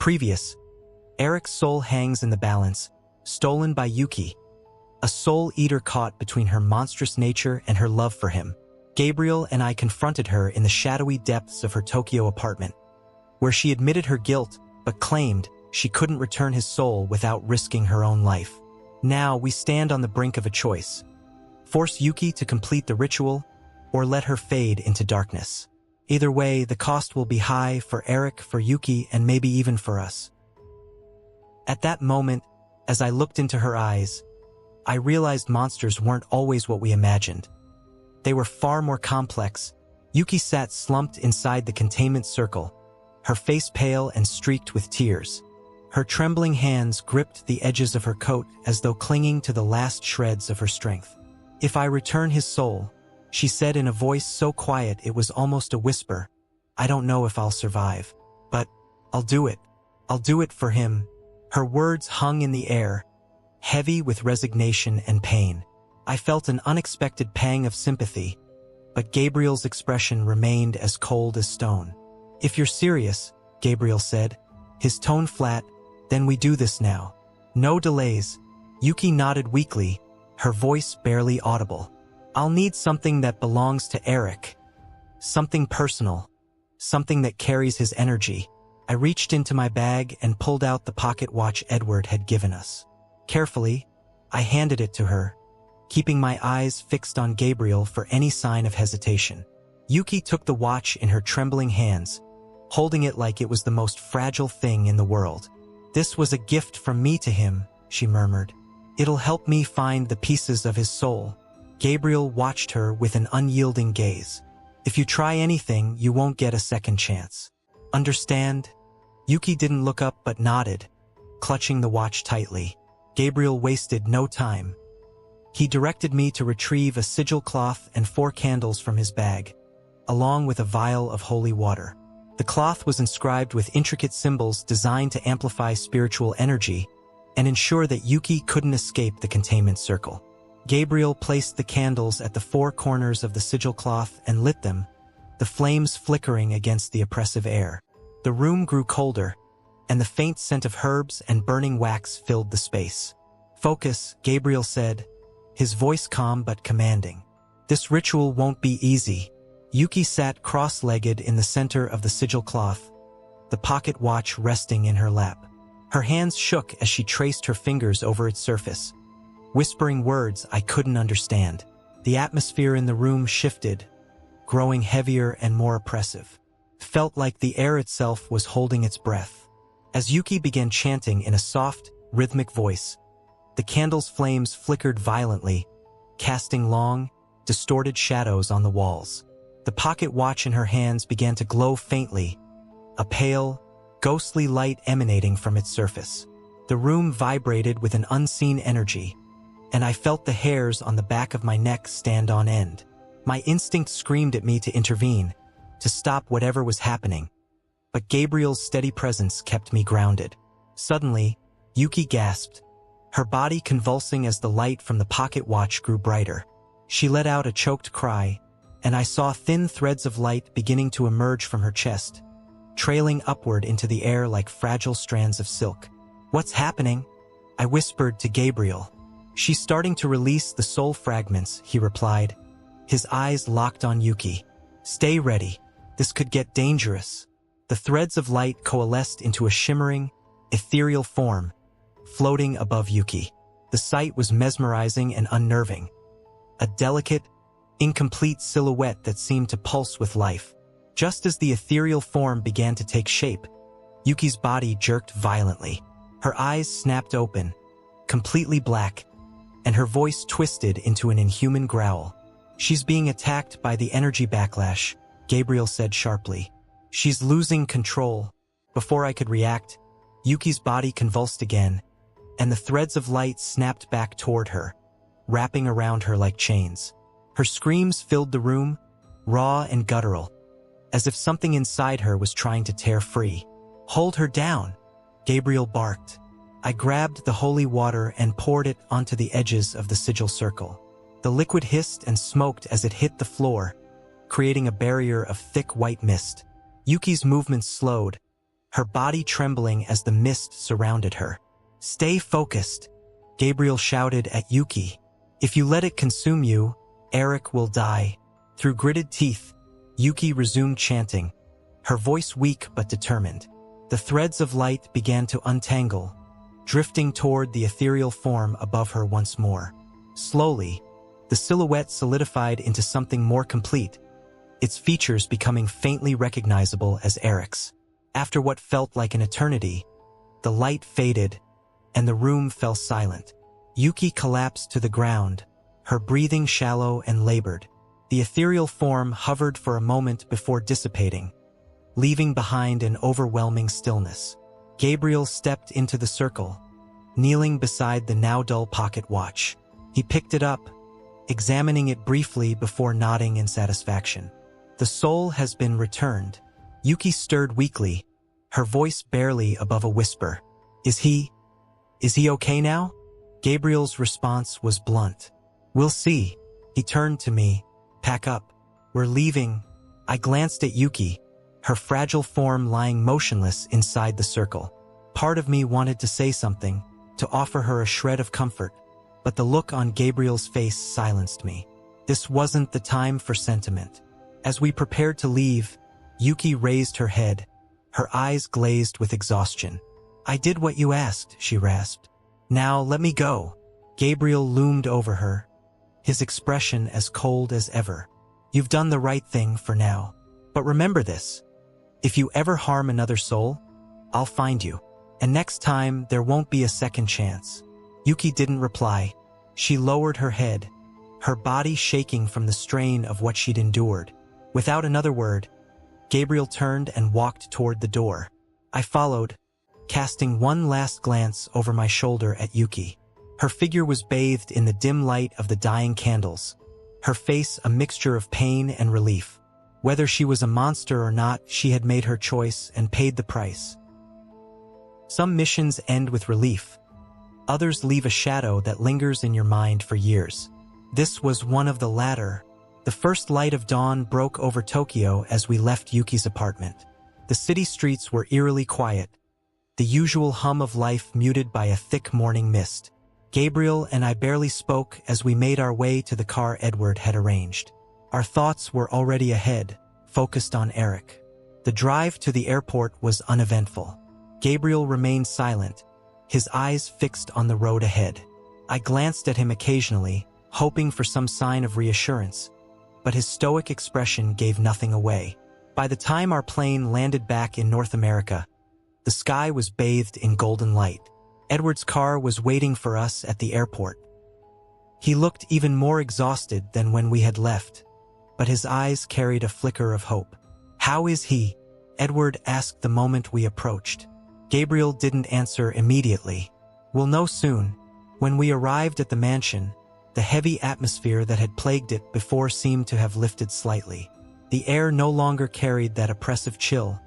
Previous. Eric's soul hangs in the balance, stolen by Yuki, a soul eater caught between her monstrous nature and her love for him. Gabriel and I confronted her in the shadowy depths of her Tokyo apartment, where she admitted her guilt but claimed she couldn't return his soul without risking her own life. Now we stand on the brink of a choice: force Yuki to complete the ritual, or let her fade into darkness. Either way, the cost will be high for Eric, for Yuki, and maybe even for us. At that moment, as I looked into her eyes, I realized monsters weren't always what we imagined. They were far more complex. Yuki sat slumped inside the containment circle, her face pale and streaked with tears. Her trembling hands gripped the edges of her coat as though clinging to the last shreds of her strength. "If I return his soul," she said in a voice so quiet it was almost a whisper, "I don't know if I'll survive. But I'll do it. I'll do it for him." Her words hung in the air, heavy with resignation and pain. I felt an unexpected pang of sympathy, but Gabriel's expression remained as cold as stone. "If you're serious," Gabriel said, his tone flat, "then we do this now. No delays." Yuki nodded weakly, her voice barely audible. "I'll need something that belongs to Eric. Something personal. Something that carries his energy." I reached into my bag and pulled out the pocket watch Edward had given us. Carefully, I handed it to her, keeping my eyes fixed on Gabriel for any sign of hesitation. Yuki took the watch in her trembling hands, holding it like it was the most fragile thing in the world. "This was a gift from me to him," she murmured. "It'll help me find the pieces of his soul." Gabriel watched her with an unyielding gaze. "If you try anything, you won't get a second chance. Understand?" Yuki didn't look up but nodded, clutching the watch tightly. Gabriel wasted no time. He directed me to retrieve a sigil cloth and 4 candles from his bag, along with a vial of holy water. The cloth was inscribed with intricate symbols designed to amplify spiritual energy and ensure that Yuki couldn't escape the containment circle. Gabriel placed the candles at the 4 corners of the sigil cloth and lit them, the flames flickering against the oppressive air. The room grew colder, and the faint scent of herbs and burning wax filled the space. "Focus," Gabriel said, his voice calm but commanding. "This ritual won't be easy." Yuki sat cross-legged in the center of the sigil cloth, the pocket watch resting in her lap. Her hands shook as she traced her fingers over its surface, whispering words I couldn't understand. The atmosphere in the room shifted, growing heavier and more oppressive. Felt like the air itself was holding its breath. As Yuki began chanting in a soft, rhythmic voice, the candle's flames flickered violently, casting long, distorted shadows on the walls. The pocket watch in her hands began to glow faintly, a pale, ghostly light emanating from its surface. The room vibrated with an unseen energy, and I felt the hairs on the back of my neck stand on end. My instinct screamed at me to intervene, to stop whatever was happening, but Gabriel's steady presence kept me grounded. Suddenly, Yuki gasped, her body convulsing as the light from the pocket watch grew brighter. She let out a choked cry, and I saw thin threads of light beginning to emerge from her chest, trailing upward into the air like fragile strands of silk. "What's happening?" I whispered to Gabriel. "She's starting to release the soul fragments," he replied, his eyes locked on Yuki. "Stay ready. This could get dangerous." The threads of light coalesced into a shimmering, ethereal form, floating above Yuki. The sight was mesmerizing and unnerving. A delicate, incomplete silhouette that seemed to pulse with life. Just as the ethereal form began to take shape, Yuki's body jerked violently. Her eyes snapped open, completely black, and her voice twisted into an inhuman growl. "She's being attacked by the energy backlash," Gabriel said sharply. "She's losing control." Before I could react, Yuki's body convulsed again, and the threads of light snapped back toward her, wrapping around her like chains. Her screams filled the room, raw and guttural, as if something inside her was trying to tear free. "Hold her down," Gabriel barked. I grabbed the holy water and poured it onto the edges of the sigil circle. The liquid hissed and smoked as it hit the floor, creating a barrier of thick white mist. Yuki's movements slowed, her body trembling as the mist surrounded her. "Stay focused," Gabriel shouted at Yuki. "If you let it consume you, Eric will die." Through gritted teeth, Yuki resumed chanting, her voice weak but determined. The threads of light began to untangle, drifting toward the ethereal form above her once more. Slowly, the silhouette solidified into something more complete, its features becoming faintly recognizable as Eric's. After what felt like an eternity, the light faded, and the room fell silent. Yuki collapsed to the ground, her breathing shallow and labored. The ethereal form hovered for a moment before dissipating, leaving behind an overwhelming stillness. Gabriel stepped into the circle, kneeling beside the now-dull pocket watch. He picked it up, examining it briefly before nodding in satisfaction. "The soul has been returned." Yuki stirred weakly, her voice barely above a whisper. Is he okay now?" Gabriel's response was blunt. "We'll see." He turned to me. "Pack up. We're leaving." I glanced at Yuki, her fragile form lying motionless inside the circle. Part of me wanted to say something, to offer her a shred of comfort, but the look on Gabriel's face silenced me. This wasn't the time for sentiment. As we prepared to leave, Yuki raised her head, her eyes glazed with exhaustion. "I did what you asked," she rasped. "Now let me go." Gabriel loomed over her, his expression as cold as ever. "You've done the right thing for now. But remember this. If you ever harm another soul, I'll find you. And next time, there won't be a second chance." Yuki didn't reply. She lowered her head, her body shaking from the strain of what she'd endured. Without another word, Gabriel turned and walked toward the door. I followed, casting one last glance over my shoulder at Yuki. Her figure was bathed in the dim light of the dying candles, her face a mixture of pain and relief. Whether she was a monster or not, she had made her choice and paid the price. Some missions end with relief. Others leave a shadow that lingers in your mind for years. This was one of the latter. The first light of dawn broke over Tokyo as we left Yuki's apartment. The city streets were eerily quiet, the usual hum of life muted by a thick morning mist. Gabriel and I barely spoke as we made our way to the car Edward had arranged. Our thoughts were already ahead, focused on Eric. The drive to the airport was uneventful. Gabriel remained silent, his eyes fixed on the road ahead. I glanced at him occasionally, hoping for some sign of reassurance, but his stoic expression gave nothing away. By the time our plane landed back in North America, the sky was bathed in golden light. Edward's car was waiting for us at the airport. He looked even more exhausted than when we had left, but his eyes carried a flicker of hope. "How is he?" Edward asked the moment we approached. Gabriel didn't answer immediately. "We'll know soon." When we arrived at the mansion, the heavy atmosphere that had plagued it before seemed to have lifted slightly. The air no longer carried that oppressive chill,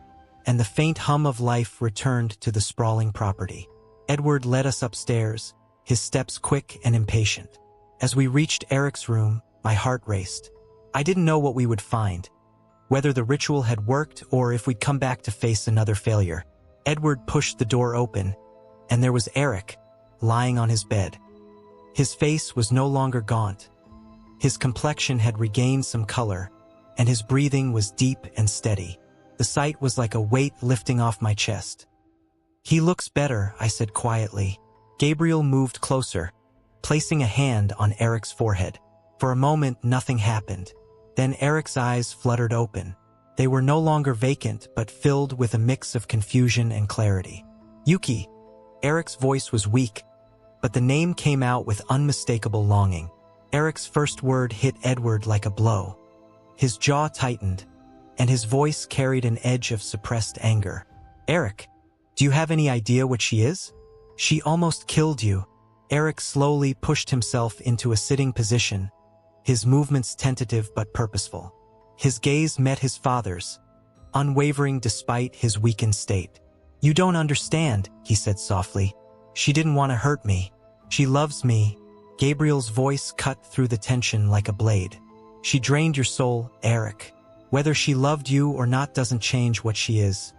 and the faint hum of life returned to the sprawling property. Edward led us upstairs, his steps quick and impatient. As we reached Eric's room, my heart raced. I didn't know what we would find, whether the ritual had worked or if we'd come back to face another failure. Edward pushed the door open, and there was Eric, lying on his bed. His face was no longer gaunt. His complexion had regained some color, and his breathing was deep and steady. The sight was like a weight lifting off my chest. "He looks better," I said quietly. Gabriel moved closer, placing a hand on Eric's forehead. For a moment, nothing happened. Then Eric's eyes fluttered open. They were no longer vacant, but filled with a mix of confusion and clarity. "Yuki." Eric's voice was weak, but the name came out with unmistakable longing. Eric's first word hit Edward like a blow. His jaw tightened, and his voice carried an edge of suppressed anger. "Eric, do you have any idea what she is? She almost killed you." Eric slowly pushed himself into a sitting position, his movements tentative but purposeful. His gaze met his father's, unwavering despite his weakened state. "You don't understand," he said softly. "She didn't want to hurt me. She loves me." Gabriel's voice cut through the tension like a blade. "She drained your soul, Eric. Whether she loved you or not doesn't change what she is.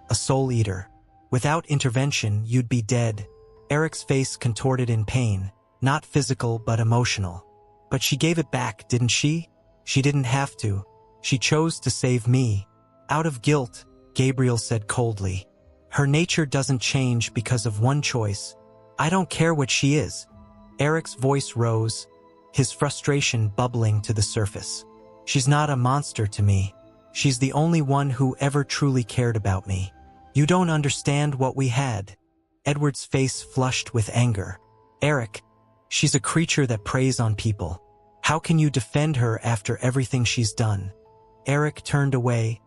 a soul eater. Without intervention, you'd be dead. Eric's face contorted in pain, not physical but emotional. But she gave it back, didn't she? She didn't have to. She chose to save me. Out of guilt, Gabriel said coldly. Her nature doesn't change because of one choice. I don't care what she is. Eric's voice rose, his frustration bubbling to the surface. She's not a monster to me. She's the only one who ever truly cared about me. You don't understand what we had. Edward's face flushed with anger. Eric, she's a creature that preys on people. How can you defend her after everything she's done? Eric turned away,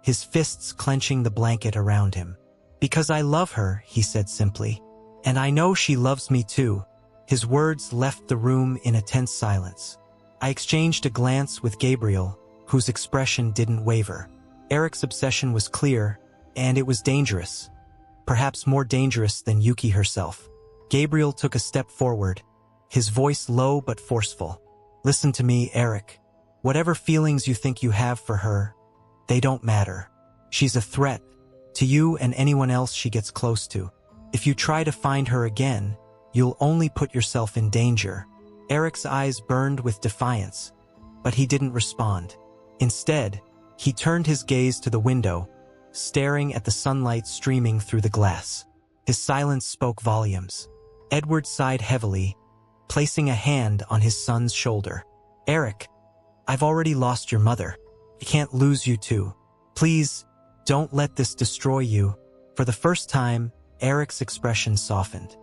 his fists clenching the blanket around him. Because I love her, he said simply. And I know she loves me too. His words left the room in a tense silence. I exchanged a glance with Gabriel, whose expression didn't waver. Eric's obsession was clear, and it was dangerous. Perhaps more dangerous than Yuki herself. Gabriel took a step forward, his voice low but forceful. Listen to me, Eric. Whatever feelings you think you have for her, they don't matter. She's a threat to you and anyone else she gets close to. If you try to find her again, you'll only put yourself in danger. Eric's eyes burned with defiance, but he didn't respond. Instead, he turned his gaze to the window, staring at the sunlight streaming through the glass. His silence spoke volumes. Edward sighed heavily, placing a hand on his son's shoulder. Eric, I've already lost your mother. I can't lose you too. Please, don't let this destroy you. For the first time, Eric's expression softened.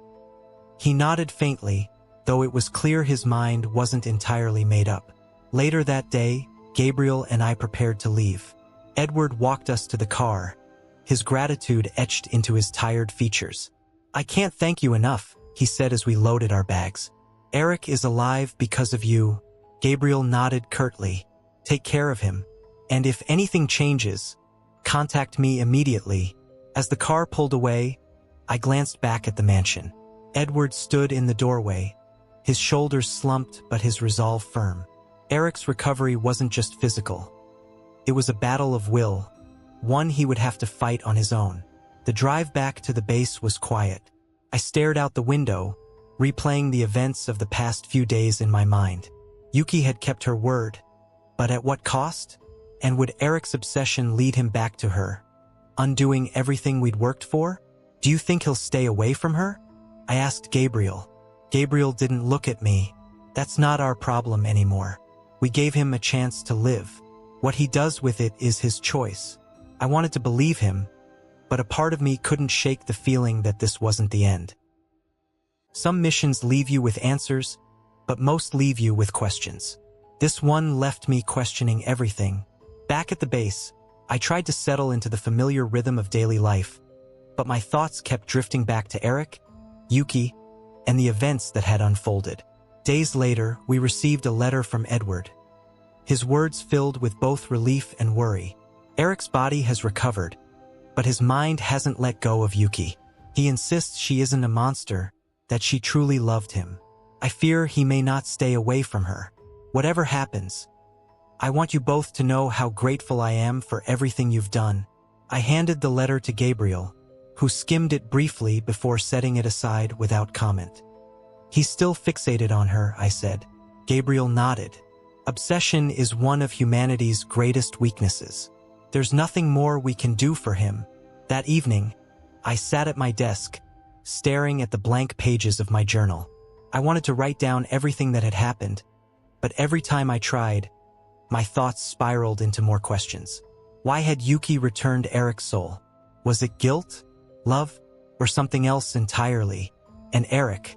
He nodded faintly, though it was clear his mind wasn't entirely made up. Later that day, Gabriel and I prepared to leave. Edward walked us to the car, his gratitude etched into his tired features. I can't thank you enough, he said as we loaded our bags. Eric is alive because of you. Gabriel nodded curtly. Take care of him. And if anything changes, contact me immediately. As the car pulled away, I glanced back at the mansion. Edward stood in the doorway, his shoulders slumped but his resolve firm. Eric's recovery wasn't just physical. It was a battle of will, one he would have to fight on his own. The drive back to the base was quiet. I stared out the window, replaying the events of the past few days in my mind. Yuki had kept her word, but at what cost? And would Eric's obsession lead him back to her, undoing everything we'd worked for? Do you think he'll stay away from her? I asked Gabriel. Gabriel didn't look at me. That's not our problem anymore. We gave him a chance to live. What he does with it is his choice. I wanted to believe him, but a part of me couldn't shake the feeling that this wasn't the end. Some missions leave you with answers, but most leave you with questions. This one left me questioning everything. Back at the base, I tried to settle into the familiar rhythm of daily life, but my thoughts kept drifting back to Eric, Yuki, and the events that had unfolded. Days later, we received a letter from Edward. His words filled with both relief and worry. Eric's body has recovered, but his mind hasn't let go of Yuki. He insists she isn't a monster, that she truly loved him. I fear he may not stay away from her. Whatever happens, I want you both to know how grateful I am for everything you've done. I handed the letter to Gabriel, who skimmed it briefly before setting it aside without comment. He's still fixated on her, I said. Gabriel nodded. Obsession is one of humanity's greatest weaknesses. There's nothing more we can do for him. That evening, I sat at my desk, staring at the blank pages of my journal. I wanted to write down everything that had happened, but every time I tried, my thoughts spiraled into more questions. Why had Yuki returned Eric's soul? Was it guilt, love, or something else entirely? And Eric,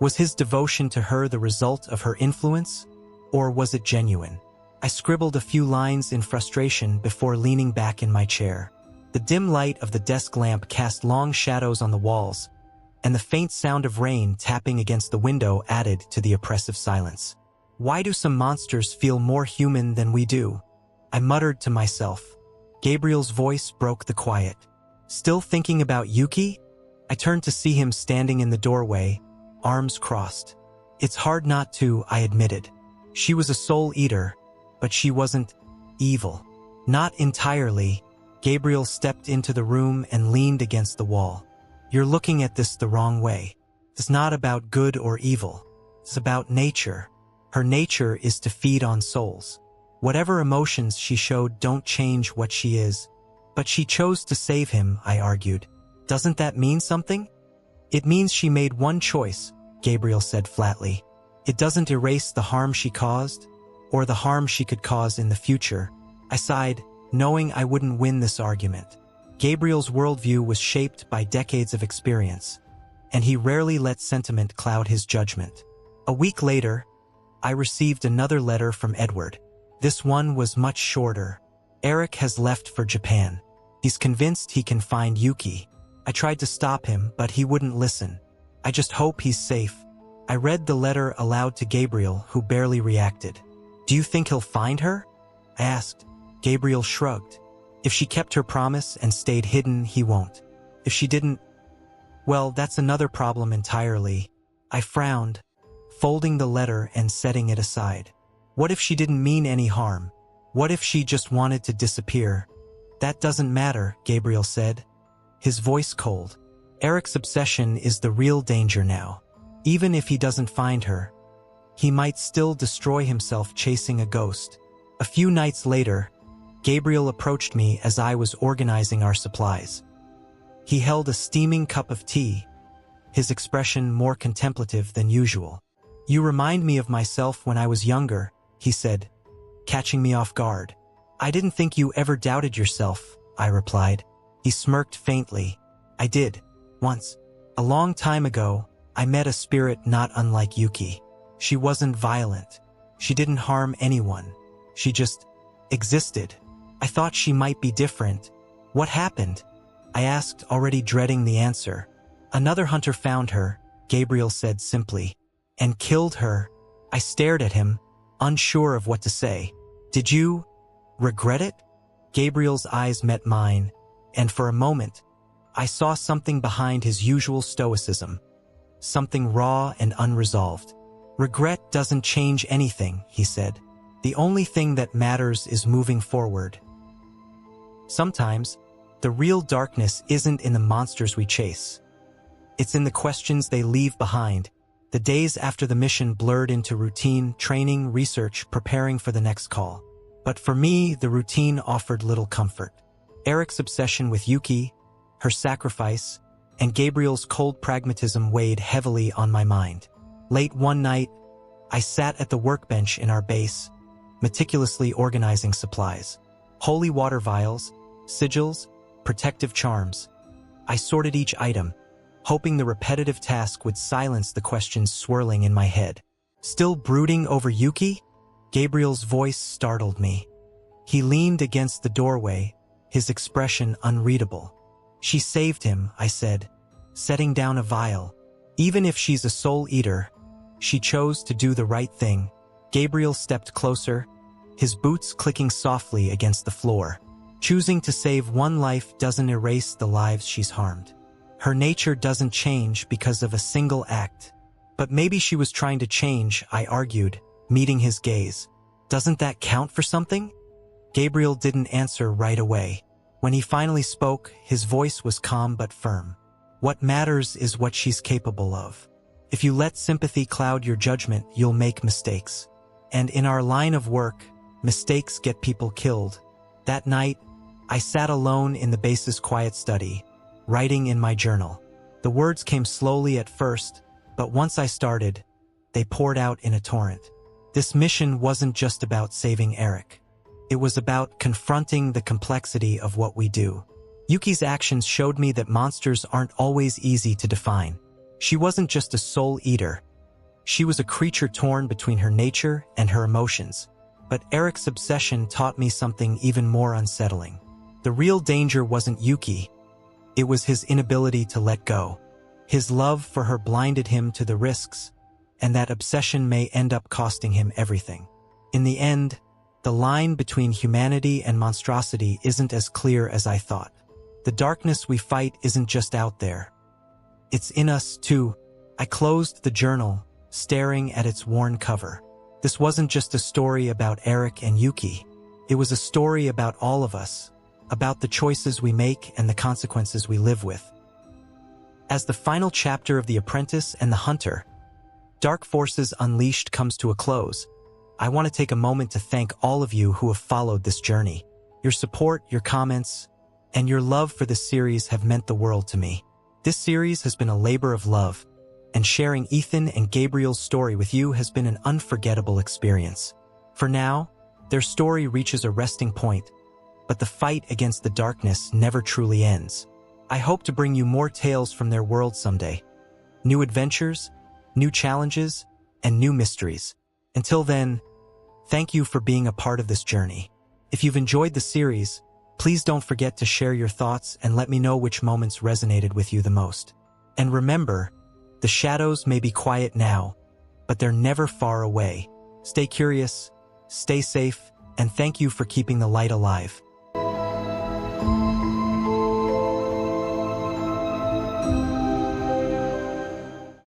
was his devotion to her the result of her influence, or was it genuine? I scribbled a few lines in frustration before leaning back in my chair. The dim light of the desk lamp cast long shadows on the walls, and the faint sound of rain tapping against the window added to the oppressive silence. Why do some monsters feel more human than we do? I muttered to myself. Gabriel's voice broke the quiet. Still thinking about Yuki? I turned to see him standing in the doorway, arms crossed. It's hard not to, I admitted. She was a soul eater, but she wasn't evil. Not entirely, Gabriel stepped into the room and leaned against the wall. You're looking at this the wrong way. It's not about good or evil. It's about nature. Her nature is to feed on souls. Whatever emotions she showed don't change what she is. But she chose to save him, I argued. Doesn't that mean something? It means she made one choice, Gabriel said flatly. It doesn't erase the harm she caused, or the harm she could cause in the future. I sighed, knowing I wouldn't win this argument. Gabriel's worldview was shaped by decades of experience, and he rarely let sentiment cloud his judgment. A week later, I received another letter from Edward. This one was much shorter. Eric has left for Japan. He's convinced he can find Yuki. I tried to stop him, but he wouldn't listen. I just hope he's safe. I read the letter aloud to Gabriel, who barely reacted. Do you think he'll find her? I asked. Gabriel shrugged. If she kept her promise and stayed hidden, he won't. If she didn't, well, that's another problem entirely. I frowned, folding the letter and setting it aside. What if she didn't mean any harm? What if she just wanted to disappear? That doesn't matter, Gabriel said, his voice cold. Eric's obsession is the real danger now. Even if he doesn't find her, he might still destroy himself chasing a ghost. A few nights later, Gabriel approached me as I was organizing our supplies. He held a steaming cup of tea, his expression more contemplative than usual. You remind me of myself when I was younger, he said, catching me off guard. I didn't think you ever doubted yourself, I replied. He smirked faintly. I did, once. A long time ago, I met a spirit not unlike Yuki. She wasn't violent. She didn't harm anyone. She just existed. I thought she might be different. What happened? I asked, already dreading the answer. Another hunter found her, Gabriel said simply, and killed her. I stared at him, unsure of what to say. Did you regret it? Gabriel's eyes met mine, and for a moment, I saw something behind his usual stoicism. Something raw and unresolved. Regret doesn't change anything, he said. The only thing that matters is moving forward. Sometimes, the real darkness isn't in the monsters we chase. It's in the questions they leave behind. The days after the mission blurred into routine, training, research, preparing for the next call. But for me, the routine offered little comfort. Eric's obsession with Yuki, her sacrifice, and Gabriel's cold pragmatism weighed heavily on my mind. Late one night, I sat at the workbench in our base, meticulously organizing supplies. Holy water vials, sigils, protective charms. I sorted each item, hoping the repetitive task would silence the questions swirling in my head. Still brooding over Yuki? Gabriel's voice startled me. He leaned against the doorway, his expression unreadable. She saved him, I said, setting down a vial. Even if she's a soul eater, she chose to do the right thing. Gabriel stepped closer, his boots clicking softly against the floor. Choosing to save one life doesn't erase the lives she's harmed. Her nature doesn't change because of a single act. But maybe she was trying to change, I argued, meeting his gaze. Doesn't that count for something? Gabriel didn't answer right away. When he finally spoke, his voice was calm but firm. What matters is what she's capable of. If you let sympathy cloud your judgment, you'll make mistakes. And in our line of work, mistakes get people killed. That night, I sat alone in the base's quiet study, writing in my journal. The words came slowly at first, but once I started, they poured out in a torrent. This mission wasn't just about saving Eric. It was about confronting the complexity of what we do. Yuki's actions showed me that monsters aren't always easy to define. She wasn't just a soul eater. She was a creature torn between her nature and her emotions. But Eric's obsession taught me something even more unsettling. The real danger wasn't Yuki. It was his inability to let go. His love for her blinded him to the risks, and that obsession may end up costing him everything. In the end, the line between humanity and monstrosity isn't as clear as I thought. The darkness we fight isn't just out there. It's in us, too. I closed the journal, staring at its worn cover. This wasn't just a story about Eric and Yuki. It was a story about all of us, about the choices we make and the consequences we live with. As the final chapter of The Apprentice and the Hunter, Dark Forces Unleashed comes to a close, I want to take a moment to thank all of you who have followed this journey. Your support, your comments, and your love for this series have meant the world to me. This series has been a labor of love, and sharing Ethan and Gabriel's story with you has been an unforgettable experience. For now, their story reaches a resting point, but the fight against the darkness never truly ends. I hope to bring you more tales from their world someday. New adventures, new challenges, and new mysteries. Until then, thank you for being a part of this journey. If you've enjoyed the series, please don't forget to share your thoughts and let me know which moments resonated with you the most. And remember, the shadows may be quiet now, but they're never far away. Stay curious, stay safe, and thank you for keeping the light alive.